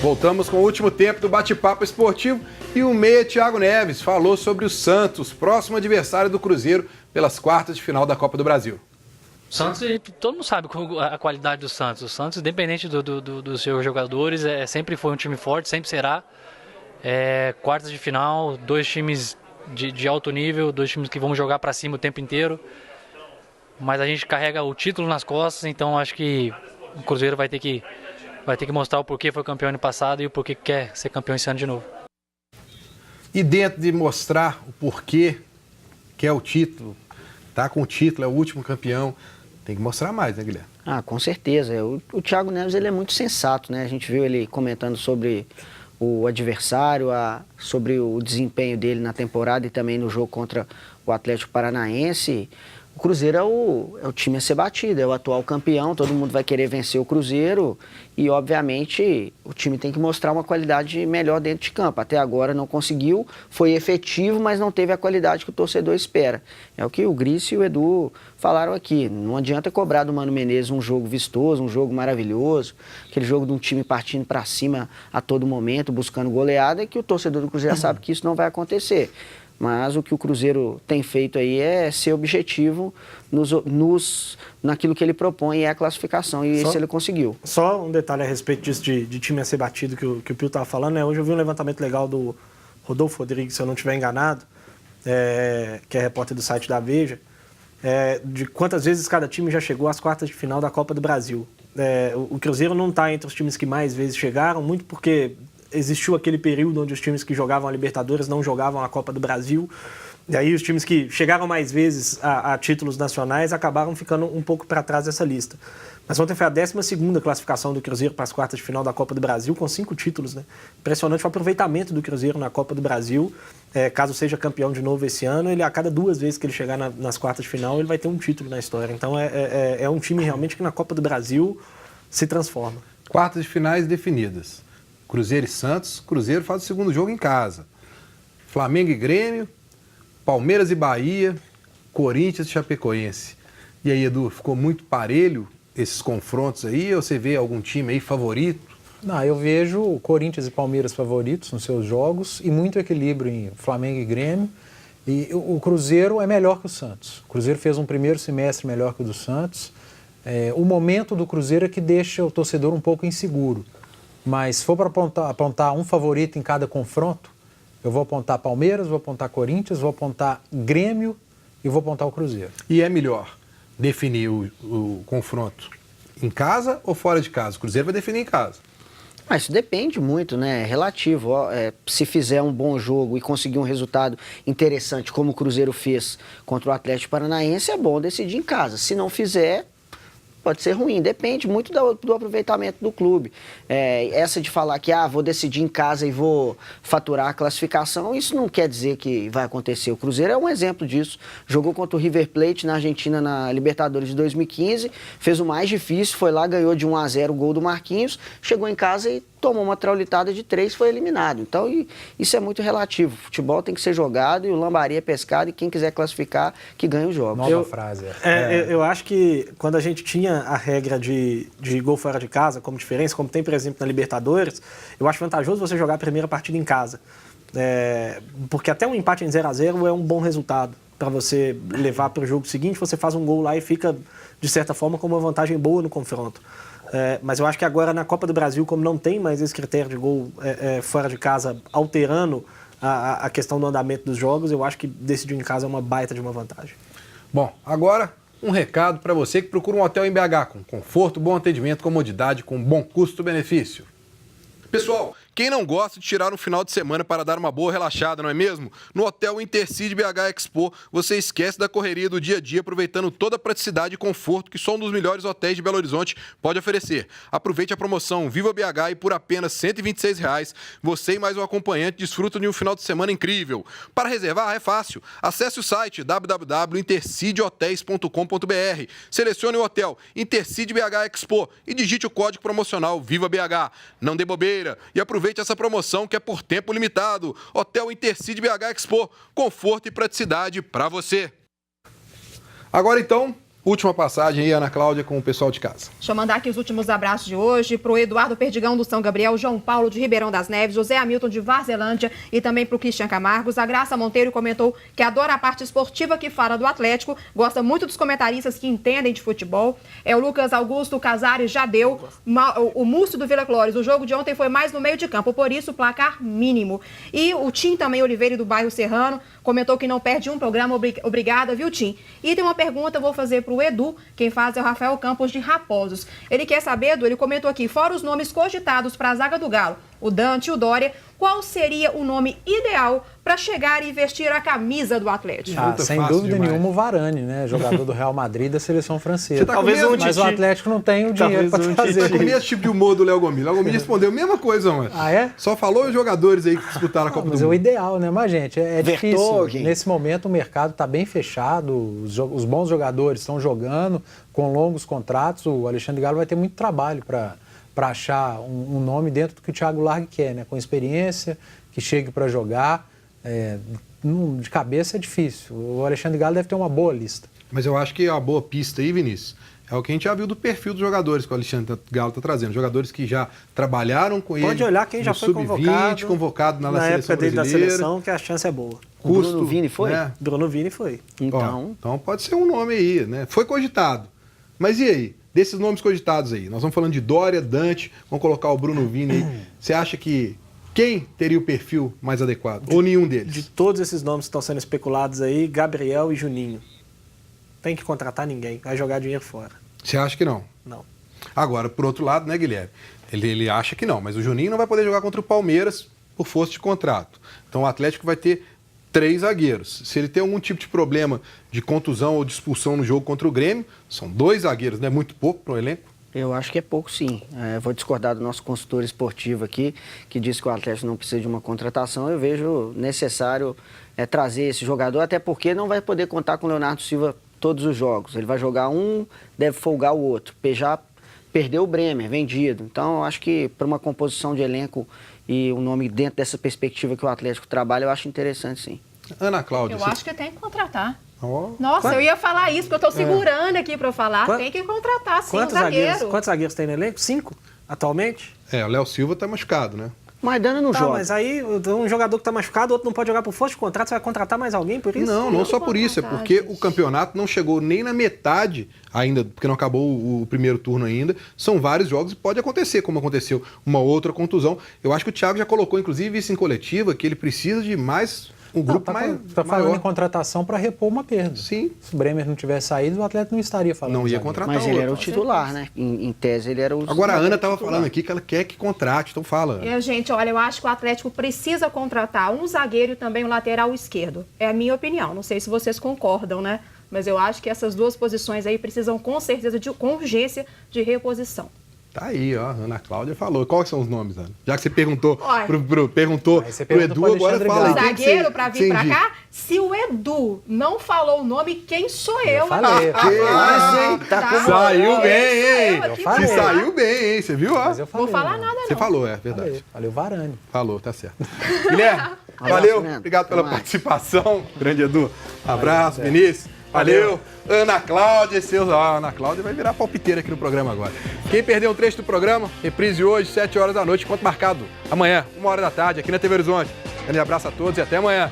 Voltamos com o último tempo do bate-papo esportivo e o meia Thiago Neves falou sobre o Santos, próximo adversário do Cruzeiro pelas quartas de final da Copa do Brasil. O Santos, todo mundo sabe a qualidade do Santos. O Santos, independente dos seus jogadores, sempre foi um time forte, sempre será. Quartas de final, dois times de alto nível, dois times que vão jogar para cima o tempo inteiro. Mas a gente carrega o título nas costas, então acho que o Cruzeiro vai ter que mostrar o porquê foi campeão ano passado e o porquê quer ser campeão esse ano de novo. E dentro de mostrar o porquê que é o título, tá com o título, é o último campeão, tem que mostrar mais, né, Guilherme? Com certeza. O Thiago Neves ele é muito sensato, né? A gente viu ele comentando sobre o adversário, sobre o desempenho dele na temporada e também no jogo contra o Atlético Paranaense. O Cruzeiro é o time a ser batido, é o atual campeão, todo mundo vai querer vencer o Cruzeiro e, obviamente, o time tem que mostrar uma qualidade melhor dentro de campo. Até agora não conseguiu, foi efetivo, mas não teve a qualidade que o torcedor espera. É o que o Grício e o Edu falaram aqui. Não adianta cobrar do Mano Menezes um jogo vistoso, um jogo maravilhoso, aquele jogo de um time partindo para cima a todo momento, buscando goleada, que o torcedor do Cruzeiro sabe que isso não vai acontecer. Mas o que o Cruzeiro tem feito aí é ser objetivo naquilo que ele propõe, é a classificação, e isso ele conseguiu. Só um detalhe a respeito disso de time a ser batido que o Pio estava falando, né? Hoje eu vi um levantamento legal do Rodolfo Rodrigues, se eu não estiver enganado, que é repórter do site da Veja, de quantas vezes cada time já chegou às quartas de final da Copa do Brasil. O Cruzeiro não está entre os times que mais vezes chegaram, muito porque existiu aquele período onde os times que jogavam a Libertadores não jogavam a Copa do Brasil. E aí os times que chegaram mais vezes a títulos nacionais acabaram ficando um pouco para trás dessa lista. Mas ontem foi a 12ª classificação do Cruzeiro para as quartas de final da Copa do Brasil, com 5 títulos, né? Impressionante o aproveitamento do Cruzeiro na Copa do Brasil. Caso seja campeão de novo esse ano, ele a cada 2 vezes que ele chegar nas quartas de final, ele vai ter um título na história. Então é um time realmente que na Copa do Brasil se transforma. Quartas de finais definidas. Cruzeiro e Santos. Cruzeiro faz o segundo jogo em casa. Flamengo e Grêmio, Palmeiras e Bahia, Corinthians e Chapecoense. E aí, Edu, ficou muito parelho esses confrontos aí? Ou você vê algum time aí favorito? Não, eu vejo Corinthians e Palmeiras favoritos nos seus jogos e muito equilíbrio em Flamengo e Grêmio. E o Cruzeiro é melhor que o Santos. O Cruzeiro fez um primeiro semestre melhor que o do Santos. O momento do Cruzeiro é que deixa o torcedor um pouco inseguro. Mas se for para apontar um favorito em cada confronto, eu vou apontar Palmeiras, vou apontar Corinthians, vou apontar Grêmio e vou apontar o Cruzeiro. E é melhor definir o confronto em casa ou fora de casa? O Cruzeiro vai definir em casa. Mas isso depende muito, né? É relativo. Se fizer um bom jogo e conseguir um resultado interessante, como o Cruzeiro fez contra o Atlético Paranaense, é bom decidir em casa. Se não fizer, pode ser ruim, depende muito do aproveitamento do clube. Essa de falar que vou decidir em casa e vou faturar a classificação, isso não quer dizer que vai acontecer. O Cruzeiro é um exemplo disso. Jogou contra o River Plate na Argentina na Libertadores de 2015, fez o mais difícil, foi lá, ganhou de 1-0 o gol do Marquinhos, chegou em casa e tomou uma traulitada de 3, foi eliminado. Então, isso é muito relativo. O futebol tem que ser jogado e o lambari é pescado e quem quiser classificar, que ganhe os jogos. Nova frase. Eu acho que quando a gente tinha a regra de gol fora de casa como diferença, como tem, por exemplo, na Libertadores, eu acho vantajoso você jogar a primeira partida em casa. Porque até um empate em 0-0 é um bom resultado para você levar para o jogo seguinte, você faz um gol lá e fica, de certa forma, com uma vantagem boa no confronto. Mas eu acho que agora na Copa do Brasil, como não tem mais esse critério de gol fora de casa alterando a questão do andamento dos jogos, eu acho que decidir em casa é uma baita de uma vantagem. Bom, agora um recado para você que procura um hotel em BH com conforto, bom atendimento, comodidade, com bom custo-benefício. Pessoal, quem não gosta de tirar um final de semana para dar uma boa relaxada, não é mesmo? No Hotel Intercity BH Expo, você esquece da correria do dia a dia, aproveitando toda a praticidade e conforto que só um dos melhores hotéis de Belo Horizonte pode oferecer. Aproveite a promoção Viva BH e por apenas R$ 126, você e mais um acompanhante desfrutam de um final de semana incrível. Para reservar é fácil. Acesse o site www.intercityhotels.com.br, selecione o hotel Intercity BH Expo e digite o código promocional Viva BH. Não dê bobeira e aproveite essa promoção que é por tempo limitado. Hotel Intercity BH Expo, conforto e praticidade para você. Agora então, Última passagem aí, Ana Cláudia, com o pessoal de casa. Deixa eu mandar aqui os últimos abraços de hoje para o Eduardo Perdigão do São Gabriel, João Paulo de Ribeirão das Neves, José Hamilton de Varzelândia e também para o Cristian Camargos. A Graça Monteiro comentou que adora a parte esportiva que fala do Atlético, gosta muito dos comentaristas que entendem de futebol. O Lucas Augusto Casares já deu. O Múcio do Vila Clóris, o jogo de ontem foi mais no meio de campo, por isso placar mínimo. E o Tim também, Oliveira do bairro Serrano, comentou que não perde um programa. Obrigada, viu, Tim? E tem uma pergunta, eu vou fazer para o Edu, quem faz é o Rafael Campos de Raposos. Ele quer saber, Edu, ele comentou aqui, fora os nomes cogitados para a zaga do Galo, o Dante e o Dória, qual seria o nome ideal para chegar e vestir a camisa do Atlético? Sem dúvida nenhuma, o Varane, né? Jogador do Real Madrid da seleção francesa. Você tá talvez com mas o Atlético não tem o dinheiro para fazer. Você conhece esse tipo de humor do Léo Gomes. Léo Gomes respondeu a mesma coisa, mano. Ah, é? Só falou os jogadores aí que disputaram a Copa do Mundo. Mas é o ideal, né? Mas, gente, é difícil. Vertonghen. Nesse momento o mercado está bem fechado, os bons jogadores estão jogando com longos contratos. O Alexandre Galo vai ter muito trabalho para achar um nome dentro do que o Thiago Largue quer, né? Com experiência, que chegue para jogar. De cabeça é difícil. O Alexandre Galo deve ter uma boa lista. Mas eu acho que a boa pista aí, Vinícius, é o que a gente já viu do perfil dos jogadores que o Alexandre Galo está trazendo. Jogadores que já trabalharam com ele. Pode olhar quem já foi convocado na seleção época dele brasileira. da seleção, que a chance é boa. O Bruno Vini foi? Né? Bruno Vini foi. Então pode ser um nome aí, né? Foi cogitado. Mas e aí? Desses nomes cogitados aí, nós vamos falando de Dória, Dante, vamos colocar o Bruno Vini aí. Você acha que quem teria o perfil mais adequado? Ou nenhum deles? De todos esses nomes que estão sendo especulados aí, Gabriel e Juninho. Tem que contratar ninguém, vai jogar dinheiro fora. Você acha que não? Não. Agora, por outro lado, né, Guilherme? Ele acha que não, mas o Juninho não vai poder jogar contra o Palmeiras por força de contrato. Então o Atlético vai ter 3 zagueiros. Se ele tem algum tipo de problema de contusão ou de expulsão no jogo contra o Grêmio, são 2 zagueiros, não é muito pouco para o elenco? Eu acho que é pouco, sim. Vou discordar do nosso consultor esportivo aqui, que diz que o Atlético não precisa de uma contratação. Eu vejo necessário trazer esse jogador, até porque não vai poder contar com o Leonardo Silva todos os jogos. Ele vai jogar um, deve folgar o outro. Já perdeu o Bremer, vendido. Então, eu acho que para uma composição de elenco e um nome dentro dessa perspectiva que o Atlético trabalha, eu acho interessante, sim. Ana Cláudia. Eu acho que tem que contratar. Oh. Nossa, eu ia falar isso, porque eu estou segurando aqui para falar. Tem que contratar, sim, um zagueiro. Quantos zagueiros tem no elenco? 5, atualmente? O Léo Silva tá machucado, né? Maidana não joga. Mas aí um jogador que está machucado, outro não pode jogar por força de contrato, você vai contratar mais alguém por isso? Não só por isso, é porque o campeonato não chegou nem na metade ainda, porque não acabou o primeiro turno ainda. São vários jogos e pode acontecer, como aconteceu uma outra contusão. Eu acho que o Thiago já colocou, inclusive, isso em coletiva, que ele precisa de mais um grupo mais Está falando em contratação para repor uma perda. Sim. Se o Bremer não tivesse saído, o Atlético não estaria falando. Não ia contratar. Mas ele era o titular, né? Em tese, ele era o... Agora a Ana estava falando aqui que ela quer que contrate, então fala. Gente, olha, eu acho que o Atlético precisa contratar um zagueiro e também um lateral esquerdo. É a minha opinião. Não sei se vocês concordam, né? Mas eu acho que essas 2 posições aí precisam, com certeza, com urgência de reposição. Tá aí, ó, a Ana Cláudia falou. Quais são os nomes, Ana? Já que você perguntou perguntou pro Edu, agora fala aí. Zagueiro para vir para cá? Se o Edu não falou o nome, quem sou eu? Falei. Saiu bem, hein? falei. Saiu bem, hein? Você viu, ó? Mas eu falei, Vou falar nada, não. Você falou, é verdade. Falei o Varane. Falou, tá certo. Guilherme, valeu. Obrigado pela participação. Grande Edu. Abraço, Vinícius. Valeu. Ana Cláudia, Ana Cláudia vai virar palpiteira aqui no programa agora. Quem perdeu um trecho do programa, reprise hoje, 7 horas da noite, enquanto marcado amanhã, 1 hora da tarde, aqui na TV Horizonte. Grande abraço a todos e até amanhã.